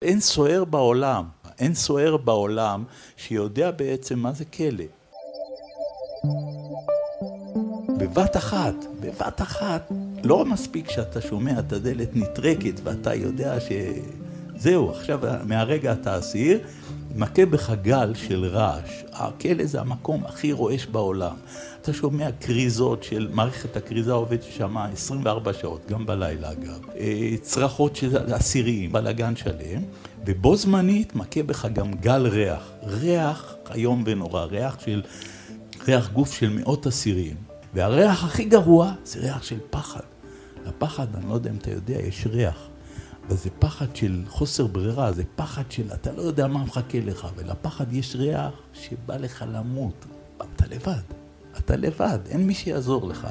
אין סוער בעולם, אין סוער בעולם שיודע בעצם מה זה כלא. בבת אחת, לא מספיק שאתה שומע את הדלת נטרקת ואתה יודע שזהו, עכשיו מהרגע אתה אסיר, מכה בך גל של רעש. הכלא זה המקום הכי רועש בעולם. אתה שומע קריזות של מערכת הקריזה עובדת שם 24 שעות, גם בלילה אגב. צרחות של אסירים, בלגן שלם, ובו זמנית מכה בך גם גל ריח. ריח איום ונורא, ריח גוף של מאות אסירים. והריח הכי גרוע זה ריח של פחד. לפחד, אני לא יודע אם אתה יודע, יש ריח. אבל זה פחד של חוסר ברירה, זה פחד של אתה לא יודע מה מחכה לך, ולפחד יש ריח שבא לך למות. אתה לבד, אין מי שיעזור לך.